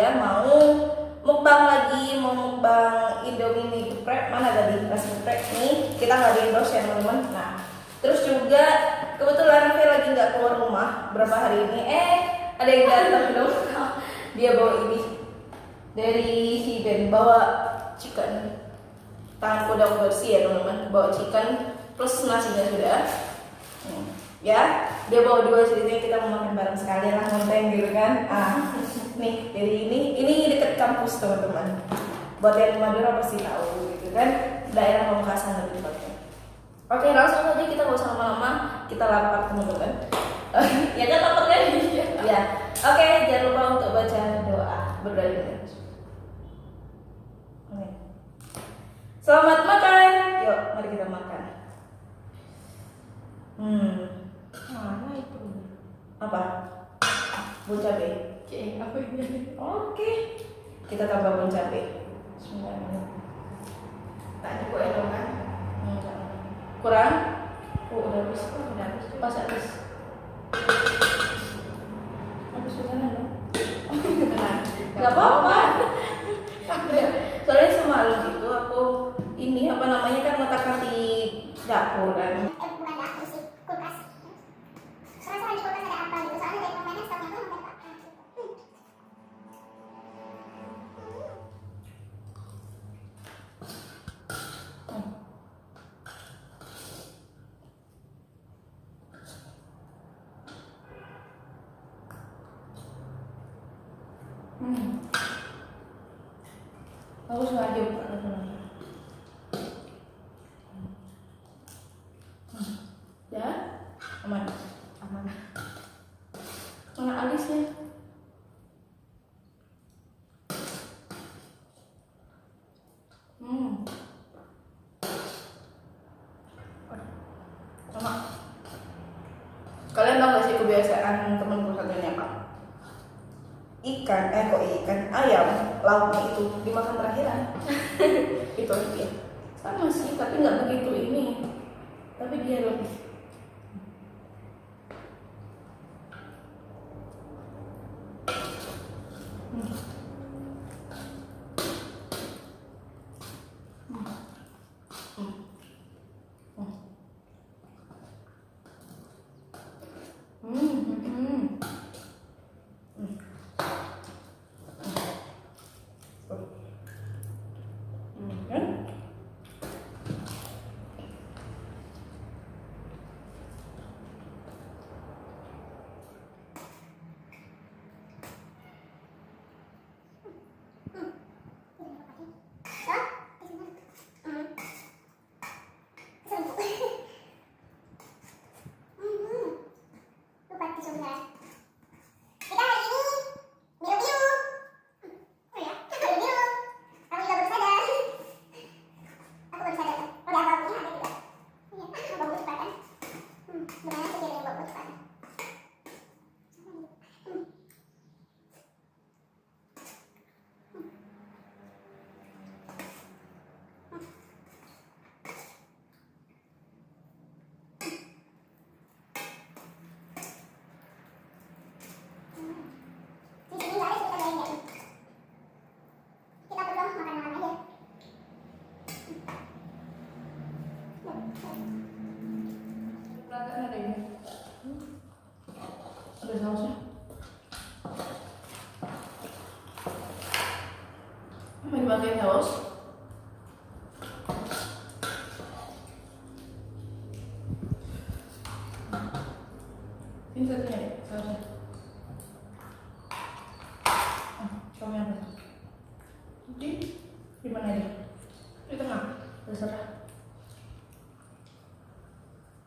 kalian mau mukbang lagi, mau mukbang Indomie mie geprek, mana tadi nasi geprek nih, kita nggak di endorse ya teman-teman. Nah, terus juga kebetulan Afiah lagi nggak keluar rumah berapa hari ini, ada yang datang dong. Dia bawa ini dari si Ben, bawa chicken, tangan udah bersih ya teman-teman, bawa chicken plus nasinya sudah. Ya, dia bawa 2, ceritanya kita mau makan bareng sekalian lah, ngonten gitu kan. Nih dari ini deket kampus teman-teman. Buat yang Madura pasti tahu gitu kan, daerah Pamekasan lebih tepatnya. Oke, langsung aja, kita gak usah lama-lama, kita lapar teman-teman. Ya kan, lapar kan? Ya. Oke, jangan lupa untuk baca doa berdoa. Selamat makan. Yuk, mari kita makan. Mana itu? Apa? Bun cabe. Oke. Kita tambah bun cabe. Tak cukup ya dong kan? Kurang? Udah habis. Pas habis. Habis sana dong. Gak apa-apa. Soalnya semalam itu aku ini apa namanya kan letakkan di dapur kan. Bukan dapur sih, kulkas. Penasaran di kulkas ada apa gitu, soalnya dari pemainnya stoknya tuh sampai tak. Aku sengaja buka ya, aman. Mana alisnya? Sama. Kalian tahu gak sih kebiasaan temen pesantrennya apa? Ikan, ayam, lauknya itu dimakan terakhiran. Itu aja. Sama sih, tapi nggak begitu ini. Tapi dia lebih. Ada sausnya. Apa dipakai saus? Ini satunya ya, sausnya. Kamu yang mana? Di mana ini? Di tengah. Terserah.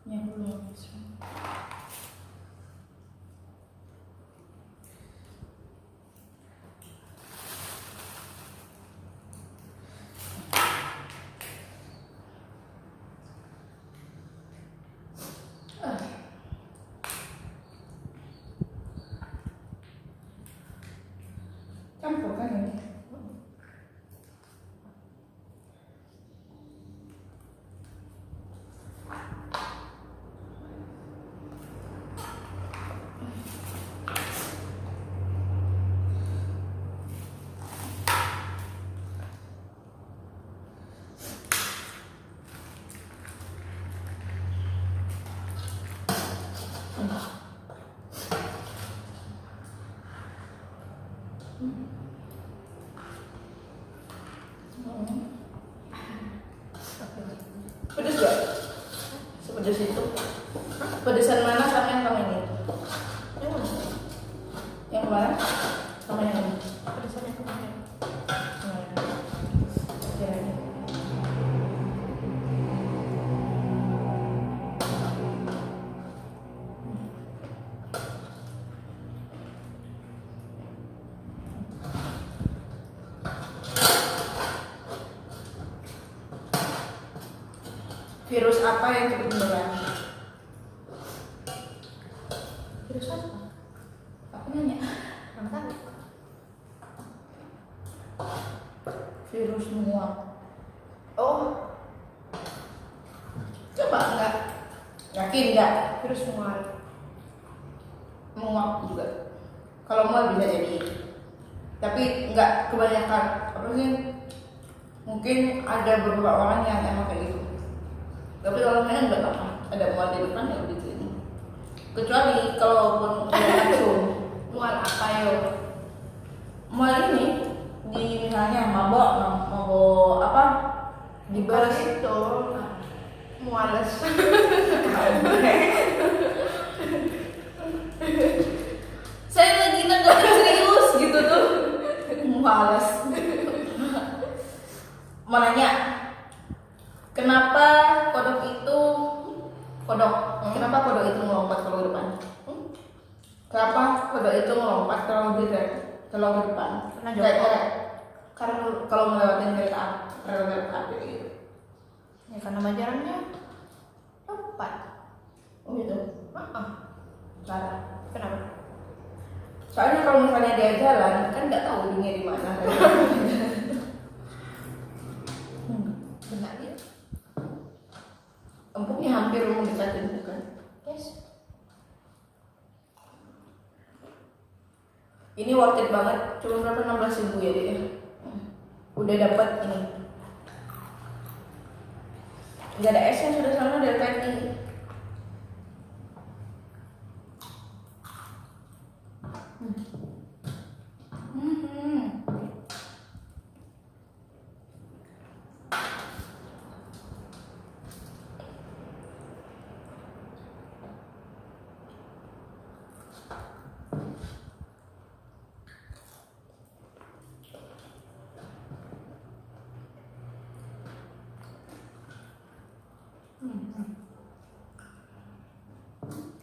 Yang belum habis. Campur kan ini? Pedes gak? Sepedes itu? Pedesan mana sama yang kamu ini? Yang mana? Sama yang ini? Pedesan yang kemarin. Oke. Virus apa yang cepat menular? Terus apa? Aku nanya. Nggak tahu. Virus mual. Oh, coba enggak? Yakin enggak? Virus mual. Mual juga. Kalau mual bisa jadi. Tapi enggak kebanyakan. Apa sih? Mungkin ada beberapa orang yang emang kayak gitu. Tapi kalau saya enggak apa. Ada mual di depan ya begitu ini. Kecuali kalaupun langsung Mual apa yo? mual ini di misalnya mabok apa di Bukan bus itu. Muales. saya lagi nanggapin serius gitu tuh males mau nanya kenapa kodok itu kenapa kodok itu melompat ke depan kenapa kodok itu melompat ke depan Karena jongkok. kayak karena kalau melewati kereta api gitu Ya karena jalannya tepat. oh gitu cara Kenapa? soalnya kalau misalnya dia jalan kan nggak tahu dunia di mana Benar ya? empuknya hampir mendekati bukan Yes. ini worth it banget cuma berapa 16.000 ya dia udah dapat ini nggak ada es yang sudah sama dari tadi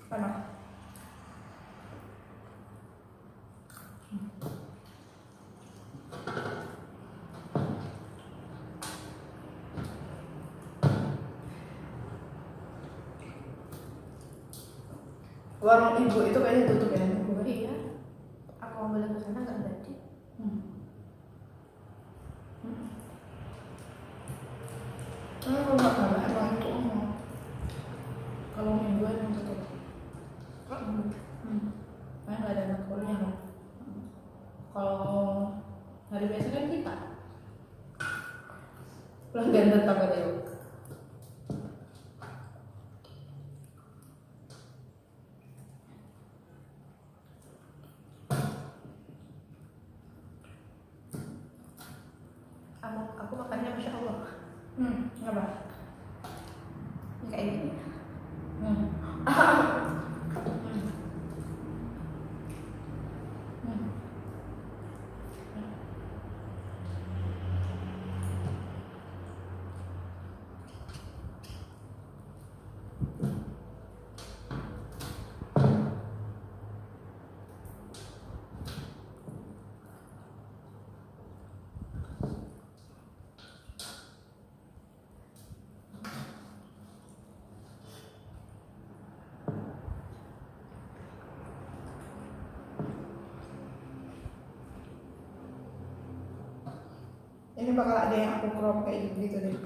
panas warung ibu itu kayaknya tutup ya Iya. Aku ambil ke sana nggak jadi. kalau nggak salah emang itu kalau mingguan yang tutup karena nggak ada anak kuliah kan kalau hari biasa kan kita pelanggan tetap ada yuk Aku makannya Masya Allah. apa? Kayak gini. Ini bakal ada yang aku crop kayak gitu deh.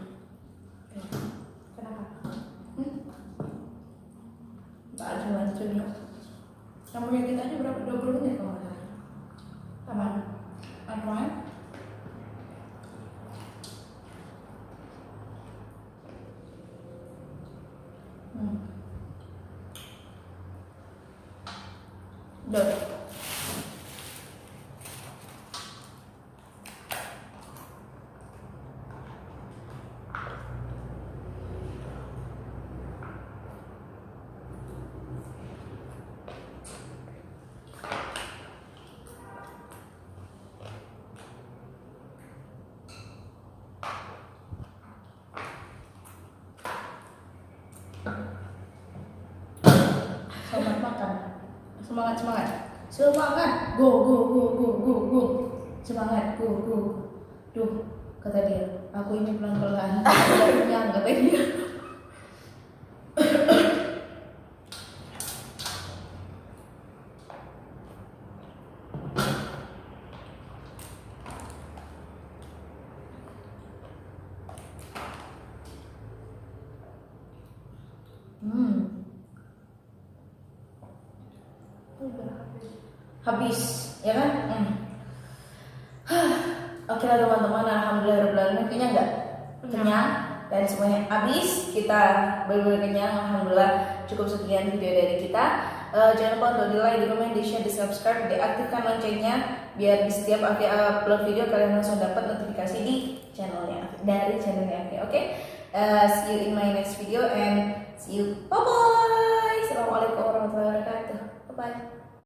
Kenapa? Tak ada lanjutnya. Kamu yang kita aja berapa 20 menit kalau nggak salah. Sama. Aku main. Udah. semangat, semangat. Semangat. Go, go, go, go, go, go. Semangat, go, go. Duh, kata dia, aku ini pelan-pelan. Udah kenyang, kata dia. Habis, ya kan? Oke lah teman-teman, alhamdulillah kenyang nggak? Kenyang dan semuanya habis. Kita benar-benar kenyang, alhamdulillah. Cukup sekian video dari kita. Jangan lupa untuk di like, di komen, di share, di subscribe, diaktifkan loncengnya biar di setiap Afiah upload video kalian langsung dapat notifikasi di channelnya dari channelnya Afiah. Oke? See you in my next video and see you. Bye bye. Assalamualaikum warahmatullahi wabarakatuh. Bye bye.